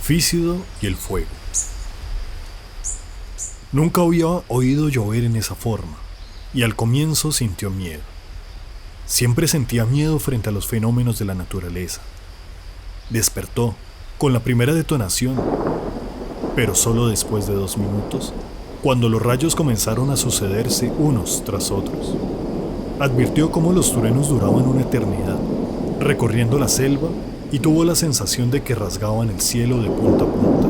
Fícido y el fuego. Nunca había oído llover en esa forma, y al comienzo sintió miedo. Siempre sentía miedo frente a los fenómenos de la naturaleza. Despertó con la primera detonación, pero solo después de 2 minutos, cuando los rayos comenzaron a sucederse unos tras otros. Advirtió cómo los truenos duraban una eternidad, recorriendo la selva, y tuvo la sensación de que rasgaban el cielo de punta a punta.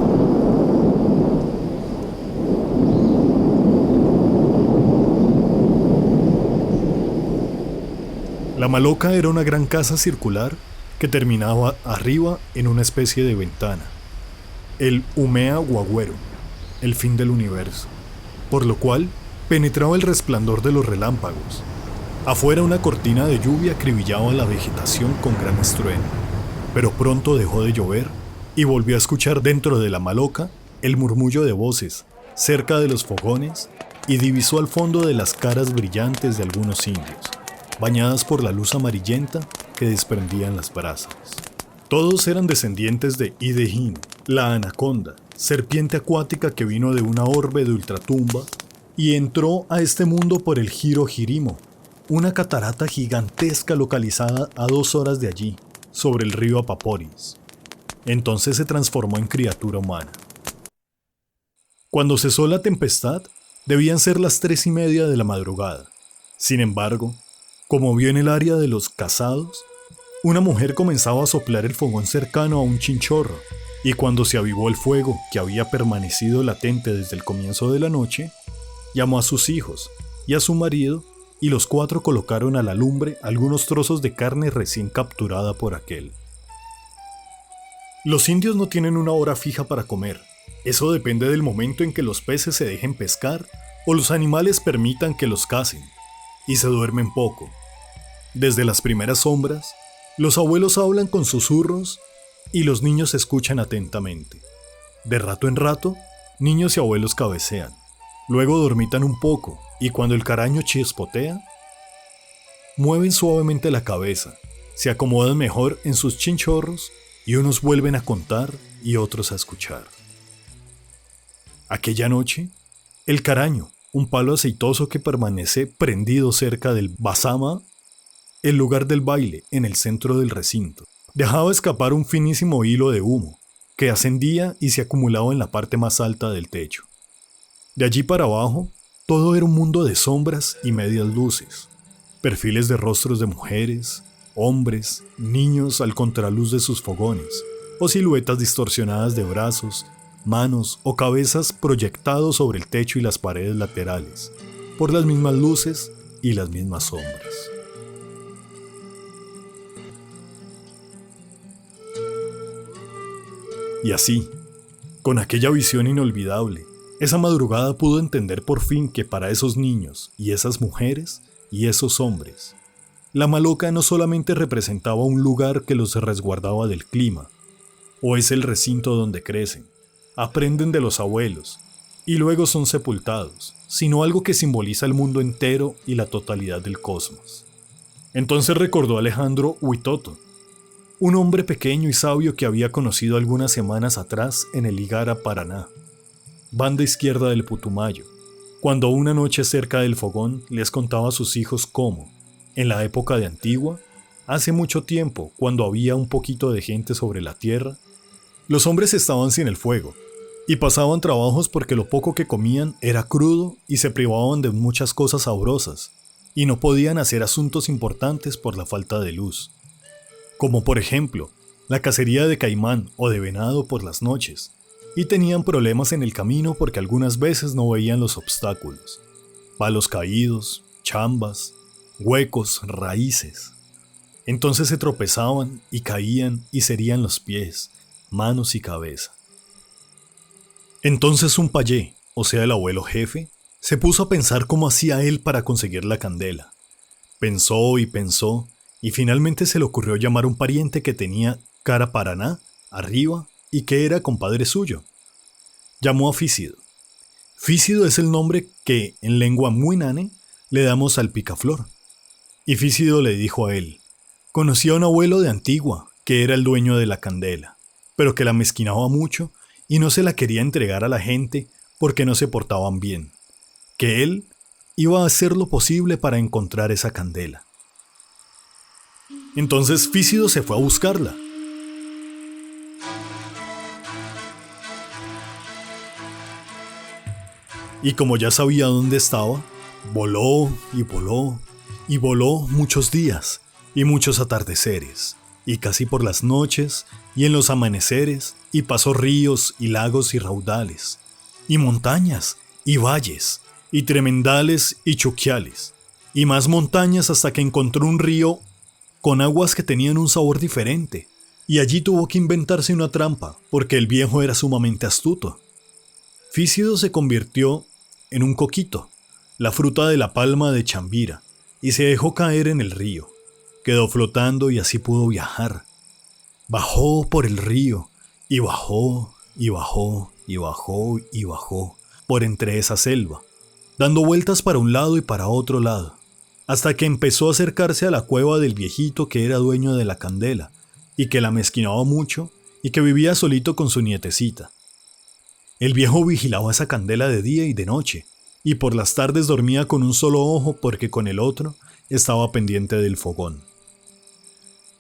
La maloca era una gran casa circular que terminaba arriba en una especie de ventana. El Umea Guagüero, el fin del universo, por lo cual penetraba el resplandor de los relámpagos. Afuera una cortina de lluvia acribillaba la vegetación con gran estruendo. Pero pronto dejó de llover y volvió a escuchar dentro de la maloca el murmullo de voces cerca de los fogones y divisó al fondo de las caras brillantes de algunos indios, bañadas por la luz amarillenta que desprendían las brasas. Todos eran descendientes de Idehin, la anaconda, serpiente acuática que vino de una orbe de ultratumba y entró a este mundo por el Giro Jirimo, una catarata gigantesca localizada a 2 horas de allí, sobre el río Apaporis. Entonces se transformó en criatura humana. Cuando cesó la tempestad, debían ser las 3:30 de la madrugada. Sin embargo, como vio en el área de los casados, una mujer comenzaba a soplar el fogón cercano a un chinchorro, y cuando se avivó el fuego que había permanecido latente desde el comienzo de la noche, llamó a sus hijos y a su marido, y los 4 colocaron a la lumbre algunos trozos de carne recién capturada por aquel. Los indios no tienen una hora fija para comer. Eso depende del momento en que los peces se dejen pescar o los animales permitan que los cacen, y se duermen poco. Desde las primeras sombras, los abuelos hablan con susurros y los niños escuchan atentamente. De rato en rato, niños y abuelos cabecean. Luego dormitan un poco y cuando el caraño chispotea, mueven suavemente la cabeza, se acomodan mejor en sus chinchorros y unos vuelven a contar y otros a escuchar. Aquella noche, el caraño, un palo aceitoso que permanece prendido cerca del basama, el lugar del baile en el centro del recinto, dejaba escapar un finísimo hilo de humo que ascendía y se acumulaba en la parte más alta del techo. De allí para abajo, todo era un mundo de sombras y medias luces, perfiles de rostros de mujeres, hombres, niños al contraluz de sus fogones, o siluetas distorsionadas de brazos, manos o cabezas proyectados sobre el techo y las paredes laterales, por las mismas luces y las mismas sombras. Y así, con aquella visión inolvidable, esa madrugada pudo entender por fin que para esos niños y esas mujeres y esos hombres, la maloca no solamente representaba un lugar que los resguardaba del clima, o es el recinto donde crecen, aprenden de los abuelos y luego son sepultados, sino algo que simboliza el mundo entero y la totalidad del cosmos. Entonces recordó a Alejandro Huitoto, un hombre pequeño y sabio que había conocido algunas semanas atrás en el Igara, Paraná, banda izquierda del Putumayo, cuando una noche cerca del fogón les contaba a sus hijos cómo, en la época de Antigua, hace mucho tiempo, cuando había un poquito de gente sobre la tierra, los hombres estaban sin el fuego, y pasaban trabajos porque lo poco que comían era crudo y se privaban de muchas cosas sabrosas, y no podían hacer asuntos importantes por la falta de luz, como por ejemplo, la cacería de caimán o de venado por las noches, y tenían problemas en el camino porque algunas veces no veían los obstáculos, palos caídos, chambas, huecos, raíces. Entonces se tropezaban y caían y se herían los pies, manos y cabeza. Entonces un payé, o sea el abuelo jefe, se puso a pensar cómo hacía él para conseguir la candela. Pensó y finalmente se le ocurrió llamar a un pariente que tenía cara Paraná, arriba, y que era compadre suyo. Llamó a Fícido. Fícido es el nombre que, en lengua muinane, le damos al picaflor. Y Fícido le dijo a él: conocía a un abuelo de Antigua, que era el dueño de la candela. pero que la mezquinaba mucho y no se la quería entregar a la gente porque no se portaban bien, que él iba a hacer lo posible para encontrar esa candela. Entonces Fícido se fue a buscarla. Y como ya sabía dónde estaba, voló y voló y voló muchos días y muchos atardeceres, y casi por las noches y en los amaneceres, y pasó ríos y lagos y raudales, y montañas y valles, y tremendales y chuquiales, y más montañas hasta que encontró un río con aguas que tenían un sabor diferente, y allí tuvo que inventarse una trampa, porque el viejo era sumamente astuto. Fícido se convirtió en un coquito, la fruta de la palma de Chambira, y se dejó caer en el río. Quedó flotando y así pudo viajar. Bajó por el río, y bajó, y bajó, y bajó, y bajó, por entre esa selva, dando vueltas para un lado y para otro lado, hasta que empezó a acercarse a la cueva del viejito que era dueño de la candela, y que la mezquinaba mucho, y que vivía solito con su nietecita. El viejo vigilaba esa candela de día y de noche, y por las tardes dormía con un solo ojo porque con el otro estaba pendiente del fogón.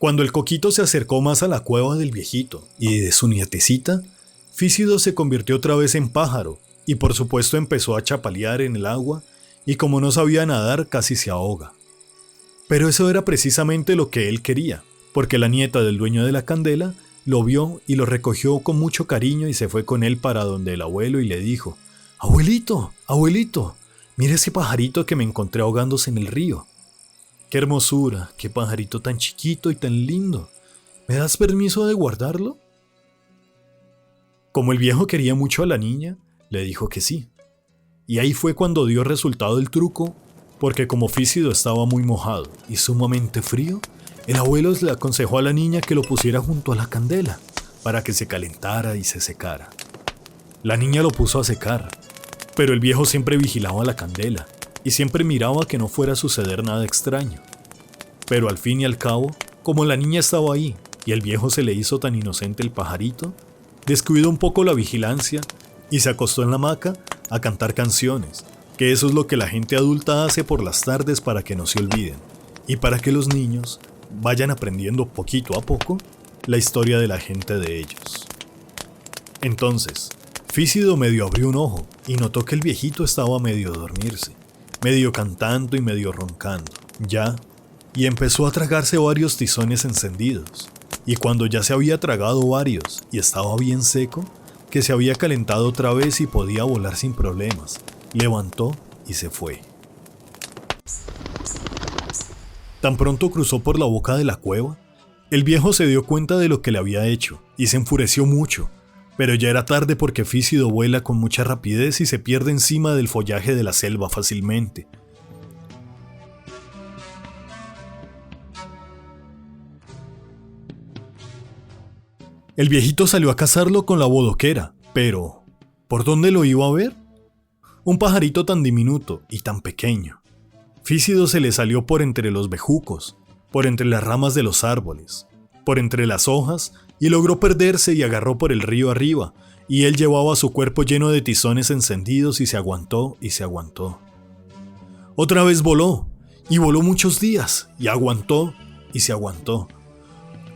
Cuando el coquito se acercó más a la cueva del viejito y de su nietecita, Fícido se convirtió otra vez en pájaro, y por supuesto empezó a chapalear en el agua, y como no sabía nadar casi se ahoga. Pero eso era precisamente lo que él quería, porque la nieta del dueño de la candela lo vio y lo recogió con mucho cariño y se fue con él para donde el abuelo y le dijo: «Abuelito, abuelito, mira ese pajarito que me encontré ahogándose en el río. ¡Qué hermosura! ¡Qué pajarito tan chiquito y tan lindo! ¿Me das permiso de guardarlo?». Como el viejo quería mucho a la niña, le dijo que sí. Y ahí fue cuando dio resultado el truco, porque como Fícido estaba muy mojado y sumamente frío, el abuelo le aconsejó a la niña que lo pusiera junto a la candela, para que se calentara y se secara. La niña lo puso a secar, pero el viejo siempre vigilaba la candela, y siempre miraba que no fuera a suceder nada extraño. Pero al fin y al cabo, como la niña estaba ahí, y el viejo se le hizo tan inocente el pajarito, descuidó un poco la vigilancia, y se acostó en la hamaca a cantar canciones, que eso es lo que la gente adulta hace por las tardes para que no se olviden, y para que los niños vayan aprendiendo poquito a poco la historia de la gente de ellos. Entonces, Fícido medio abrió un ojo y notó que el viejito estaba medio a dormirse, medio cantando y medio roncando, ya, y empezó a tragarse varios tizones encendidos, y cuando ya se había tragado varios y estaba bien seco, que se había calentado otra vez y podía volar sin problemas, levantó y se fue. Tan pronto cruzó por la boca de la cueva, el viejo se dio cuenta de lo que le había hecho y se enfureció mucho, pero ya era tarde porque Fícido vuela con mucha rapidez y se pierde encima del follaje de la selva fácilmente. El viejito salió a cazarlo con la bodoquera, pero ¿por dónde lo iba a ver? Un pajarito tan diminuto y tan pequeño. Fícido se le salió por entre los bejucos, por entre las ramas de los árboles, por entre las hojas, y logró perderse y agarró por el río arriba, y él llevaba su cuerpo lleno de tizones encendidos y se aguantó y se aguantó. Otra vez voló, y voló muchos días, y aguantó y se aguantó.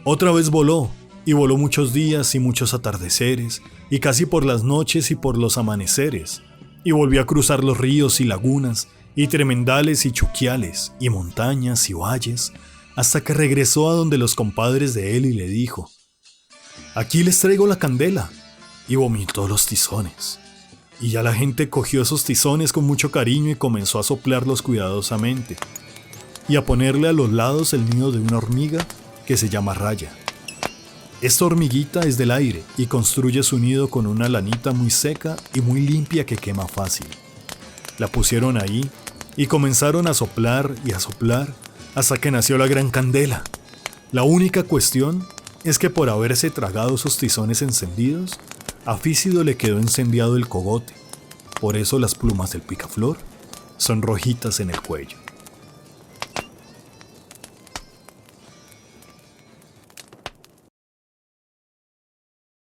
Otra vez voló, y voló muchos días y muchos atardeceres, y casi por las noches y por los amaneceres, y volvió a cruzar los ríos y lagunas, y tremendales y chuquiales, y montañas y valles, hasta que regresó a donde los compadres de él y le dijo: «Aquí les traigo la candela», y vomitó los tizones. Y ya la gente cogió esos tizones con mucho cariño y comenzó a soplarlos cuidadosamente, y a ponerle a los lados el nido de una hormiga que se llama raya. Esta hormiguita es del aire y construye su nido con una lanita muy seca y muy limpia que quema fácil. La pusieron ahí y comenzaron a soplar y a soplar hasta que nació la gran candela. La única cuestión es que por haberse tragado esos tizones encendidos, a Fícido le quedó encendido el cogote. Por eso las plumas del picaflor son rojitas en el cuello.